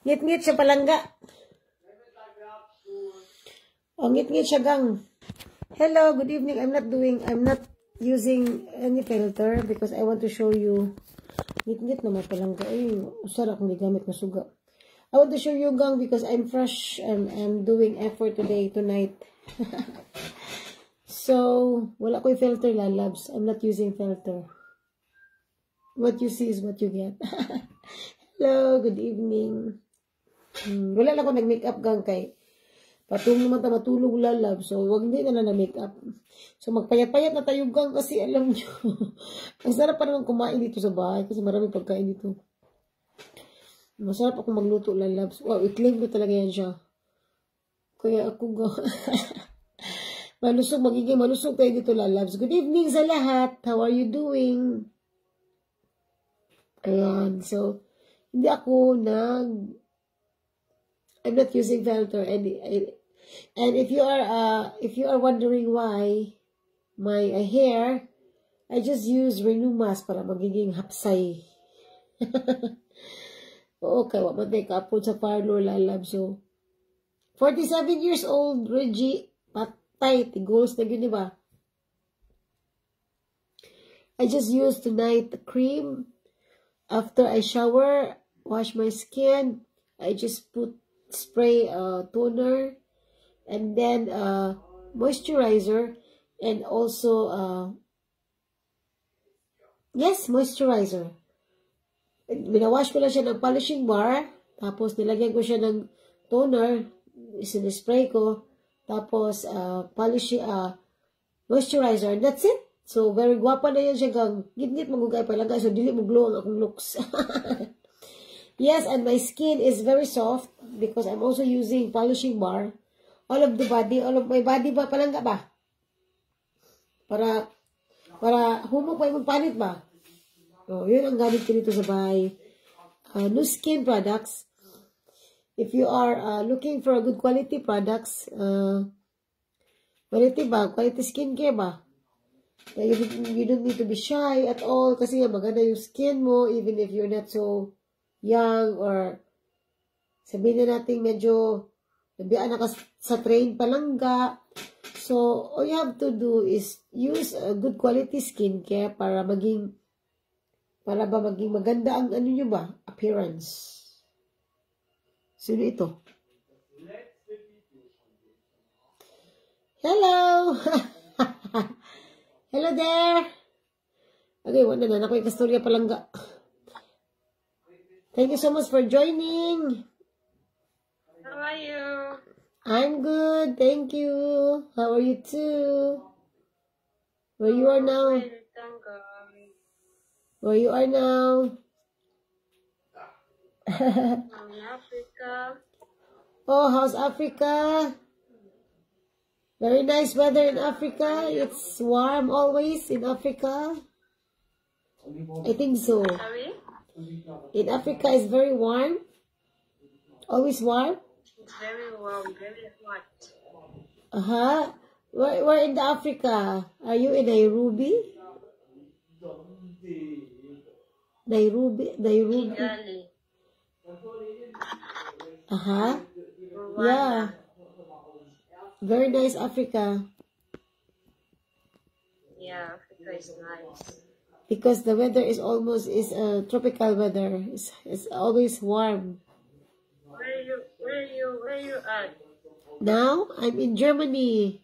Ngit-ngit siya palangga. Oh, ngit-ngit siya gang. Hello, good evening. I'm not using any filter because I want to show you. Ngit-ngit naman palangga. Ay, sarap kung gamit na suga. I want to show you gang because I'm fresh and I'm doing effort tonight. So, wala ko yung filter, lalabs. I'm not using filter. What you see is what you get. Hello, good evening. Wala lang ako nag-makeup gang kay patung naman ta matulog lalab. So, wag hindi na makeup. So, magpayat-payat na tayo gang kasi alam nyo. Ang sarap pa naman kumain dito sa bahay kasi maraming pagkain dito. Masarap ako magluto lalabs. Wow, i-claim ko talaga yan siya. Kaya ako magiging malusog tayo dito lalabs. Good evening sa lahat. How are you doing? Ayan. So, hindi ako I'm not using filter. And if you are wondering why my hair, I just use Renew Mask para magiging hapsay. Okay, what man take up sa parlor lalab. So, 47 years old, Reggie, patay, tigos na yun, diba? I just use tonight the cream. After I shower, wash my skin, I just spray toner, and then moisturizer, and also, yes, moisturizer. Binawash ko lang siya ng polishing bar, tapos nilagyan ko siya ng toner, sinispray ko, tapos moisturizer, and that's it. So, very guwapa na yan siya gang, git-git magugay pa lang, so dili mo glow ang akong looks. Yes, and my skin is very soft, because I'm also using polishing bar, all of my body ba, palangga ba? Para humok pa yung panit ba? Oh, yun ang gamit ko dito sa bahay. No skin products. If you are looking for a good quality products, quality skincare ba? You don't need to be shy at all kasi maganda yung skin mo even if you're not so young or sabihin na natin medyo nabiyaan na ka sa train palangga. So, all you have to do is use a good quality skincare para maging maganda ang ano nyo ba? Appearance. Sino ito? Hello! Hello there! Okay, wala na. Ako yung kastorya palangga. Thank you so much for joining. How are you? I'm good. Thank you. How are you too? Where you are now? Where you are now? In Africa. Oh, how's Africa? Very nice weather in Africa. It's warm always in Africa. I think so. Sorry? In Africa, it's very warm. Always warm. It's very warm, very hot. Where in the Africa? Are you in Nairobi? Nairobi. Kigali. Yeah. Very nice Africa. Yeah, Africa is nice. Because the weather is tropical weather. It's always warm. Where you at? Now I'm in Germany.